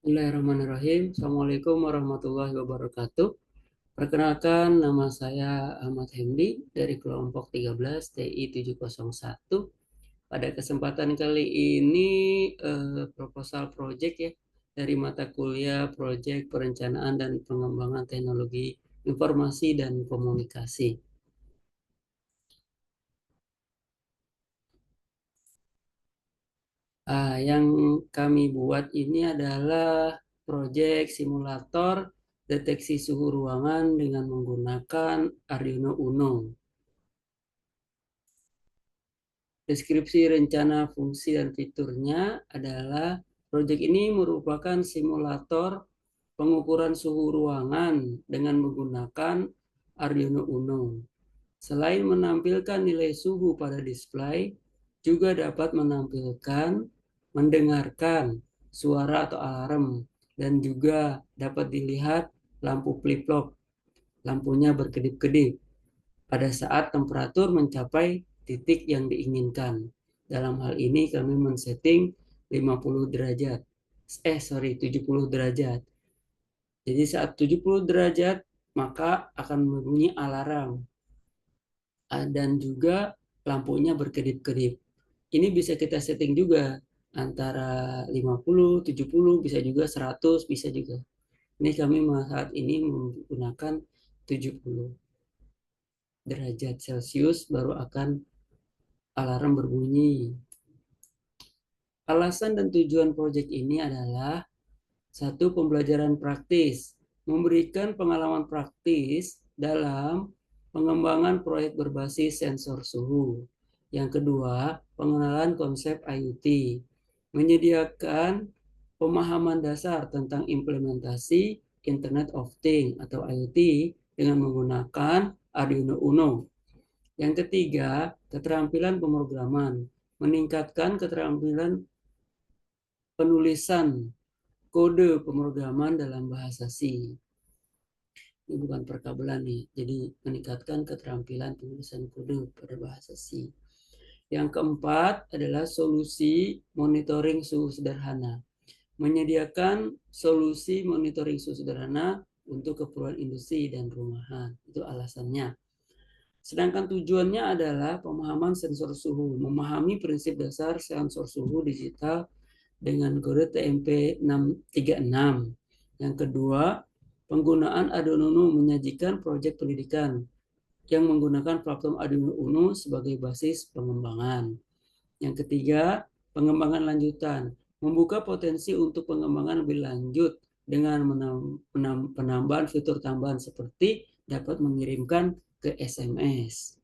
Bismillahirrahmanirrahim. Assalamualaikum warahmatullahi wabarakatuh. Perkenalkan, nama saya Ahmad Hemdi dari kelompok 13 TI 701. Pada kesempatan kali ini proposal project ya dari mata kuliah Project Perencanaan dan Pengembangan Teknologi Informasi dan Komunikasi. Yang kami buat ini adalah proyek simulator deteksi suhu ruangan dengan menggunakan Arduino Uno. Deskripsi rencana fungsi dan fiturnya adalah proyek ini merupakan simulator pengukuran suhu ruangan dengan menggunakan Arduino Uno. Selain menampilkan nilai suhu pada display, juga dapat menampilkan, mendengarkan suara atau alarm, dan juga dapat dilihat lampu flip-flop, lampunya berkedip-kedip pada saat temperatur mencapai titik yang diinginkan. Dalam hal ini kami men-setting 50 derajat. 70 derajat. Jadi saat 70 derajat maka akan berbunyi alarm dan juga lampunya berkedip-kedip. Ini bisa kita setting juga antara 50, 70, bisa juga 100, bisa juga. Ini kami saat ini menggunakan 70 derajat Celcius baru akan alarm berbunyi. Alasan dan tujuan proyek ini adalah satu, pembelajaran praktis, memberikan pengalaman praktis dalam pengembangan proyek berbasis sensor suhu. Yang kedua, pengenalan konsep IoT, menyediakan pemahaman dasar tentang implementasi Internet of Things atau IoT dengan menggunakan Arduino Uno. Yang ketiga, keterampilan pemrograman, meningkatkan keterampilan penulisan kode pemrograman dalam bahasa C. Ini bukan perkabelan nih, jadi meningkatkan keterampilan penulisan kode pada bahasa C. Yang keempat adalah solusi monitoring suhu sederhana, menyediakan solusi monitoring suhu sederhana untuk keperluan industri dan rumahan. Itu alasannya. Sedangkan tujuannya adalah pemahaman sensor suhu, memahami prinsip dasar sensor suhu digital dengan kode TMP636. Yang kedua, penggunaan Arduino Uno menyajikan proyek pendidikan yang menggunakan platform Arduino Uno sebagai basis pengembangan. Yang ketiga, pengembangan lanjutan, membuka potensi untuk pengembangan lebih lanjut dengan penambahan fitur tambahan seperti dapat mengirimkan ke SMS.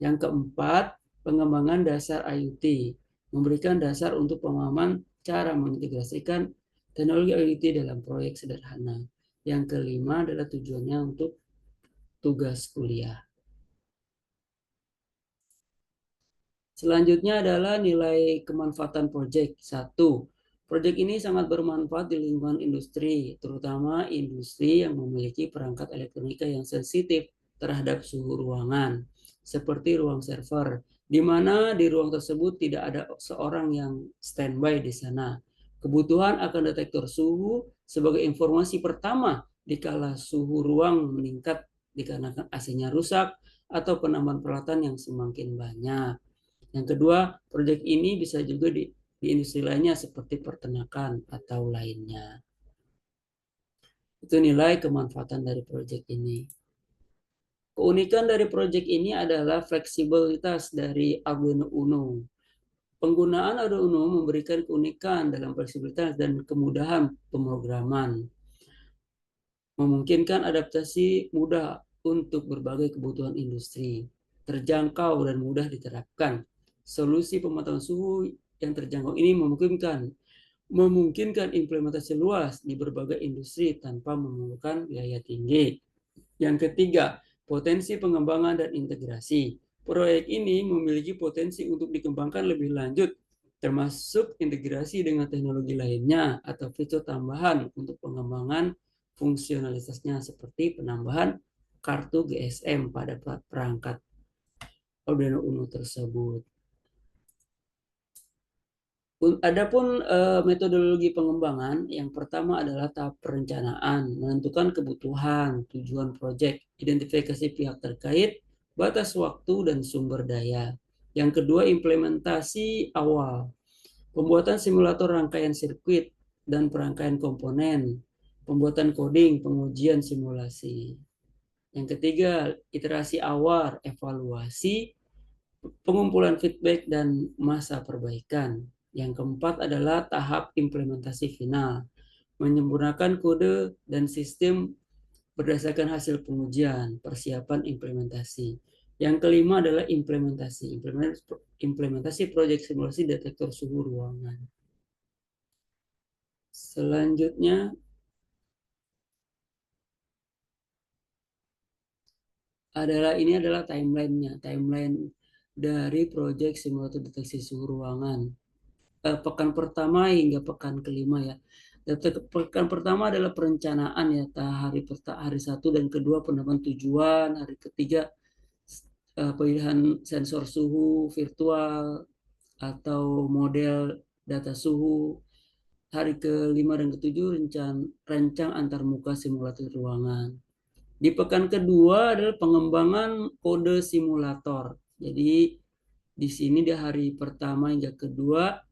Yang keempat, pengembangan dasar IoT, memberikan dasar untuk pemahaman cara mengintegrasikan teknologi IoT dalam proyek sederhana. Yang kelima adalah tujuannya untuk tugas kuliah. Selanjutnya adalah nilai kemanfaatan proyek. Satu, proyek ini sangat bermanfaat di lingkungan industri, terutama industri yang memiliki perangkat elektronika yang sensitif terhadap suhu ruangan, seperti ruang server, di mana di ruang tersebut tidak ada seorang yang standby di sana. Kebutuhan akan detektor suhu sebagai informasi pertama dikala suhu ruang meningkat dikarenakan AC-nya rusak atau penambahan peralatan yang semakin banyak. Yang kedua, proyek ini bisa juga di industri lainnya seperti peternakan atau lainnya. Itu nilai kemanfaatan dari proyek ini. Keunikan dari proyek ini adalah fleksibilitas dari Arduino Uno. Penggunaan Arduino Uno memberikan keunikan dalam fleksibilitas dan kemudahan pemrograman. Memungkinkan adaptasi mudah untuk berbagai kebutuhan industri, terjangkau dan mudah diterapkan. Solusi pemantauan suhu yang terjangkau ini memungkinkan implementasi luas di berbagai industri tanpa memerlukan biaya tinggi. Yang ketiga, potensi pengembangan dan integrasi. Proyek ini memiliki potensi untuk dikembangkan lebih lanjut, termasuk integrasi dengan teknologi lainnya atau fitur tambahan untuk pengembangan fungsionalitasnya seperti penambahan kartu GSM pada perangkat Arduino Uno tersebut. Adapun metodologi pengembangan, yang pertama adalah tahap perencanaan, menentukan kebutuhan, tujuan proyek, identifikasi pihak terkait, batas waktu dan sumber daya. Yang kedua, implementasi awal, pembuatan simulator rangkaian sirkuit dan perangkaian komponen, pembuatan coding, pengujian simulasi. Yang ketiga, iterasi awal, evaluasi, pengumpulan feedback dan masa perbaikan. Yang keempat adalah tahap implementasi final, menyempurnakan kode dan sistem berdasarkan hasil pengujian, persiapan implementasi. Yang kelima adalah implementasi, implementasi proyek simulasi detektor suhu ruangan. Selanjutnya ini adalah timelinenya, timeline dari proyek simulator deteksi suhu ruangan. Pekan pertama hingga pekan kelima ya. Pekan pertama adalah perencanaan ya, hari satu dan kedua penerapan tujuan, hari ketiga pilihan sensor suhu virtual atau model data suhu, hari kelima dan ketujuh rancang antarmuka simulator ruangan. Di pekan kedua adalah pengembangan kode simulator. Jadi di sini di hari pertama hingga kedua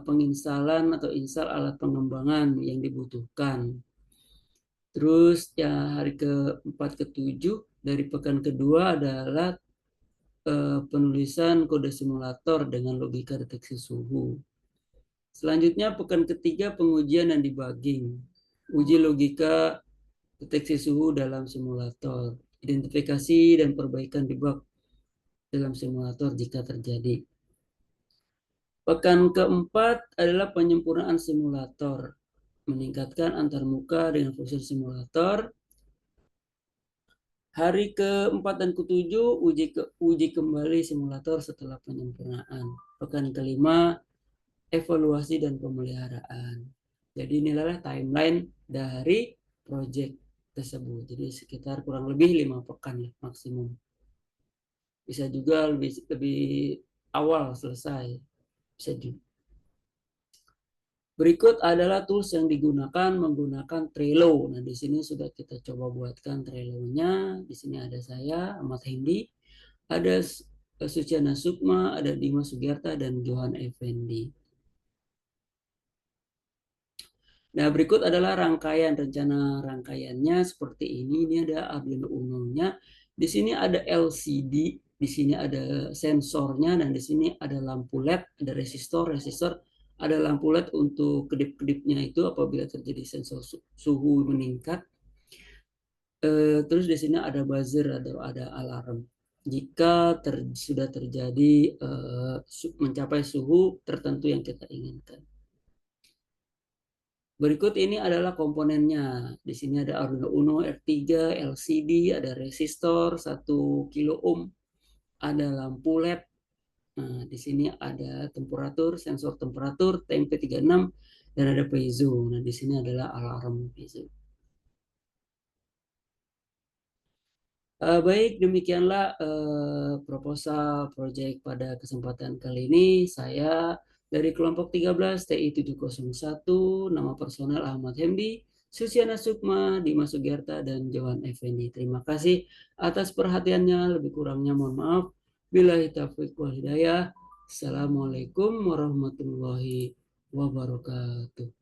penginstalan atau install alat pengembangan yang dibutuhkan. Terus ya hari keempat ketujuh dari pekan kedua adalah penulisan kode simulator dengan logika deteksi suhu. Selanjutnya pekan ketiga pengujian dan debugging. Uji logika deteksi suhu dalam simulator. Identifikasi dan perbaikan debug dalam simulator jika terjadi. Pekan keempat adalah penyempurnaan simulator, meningkatkan antarmuka dengan fungsi simulator. Hari keempat dan ketujuh uji kembali simulator setelah penyempurnaan. Pekan kelima evaluasi dan pemeliharaan. Jadi inilah timeline dari proyek tersebut. Jadi sekitar kurang lebih 5 pekan ya maksimum. Bisa juga lebih awal selesai. Bisa juga. Berikut adalah tools yang digunakan menggunakan Trello. Nah, di sini sudah kita coba buatkan Trello-nya. Di sini ada saya, Ahmad Hendy, ada Suciana Sukma, ada Dimas Sugiyarta, dan Johan Effendi. Nah, berikut adalah rencana rangkaiannya seperti ini. Ini ada Arduino Uno-nya. Di sini ada LCD, di sini ada sensornya, dan di sini ada lampu LED, ada resistor, ada lampu LED untuk kedip-kedipnya itu apabila terjadi sensor suhu meningkat. Terus di sini ada buzzer atau ada alarm jika sudah terjadi mencapai suhu tertentu yang kita inginkan. Berikut ini adalah komponennya. Di sini ada Arduino Uno R3, LCD, ada resistor 1 kilo ohm, ada lampu LED. Nah, di sini ada temperatur, sensor temperatur, TMP36, dan ada piezo. Nah, di sini adalah alarm piezo. Baik, demikianlah proposal proyek pada kesempatan kali ini. Saya dari kelompok 13 TI 701, nama personel Ahmad Hemdi, Susiana Sukma, Dimas Sugiyarta, dan Johan Effendi. Terima kasih atas perhatiannya, lebih kurangnya mohon maaf. Billahi taufiq wal hidayah. Assalamualaikum warahmatullahi wabarakatuh.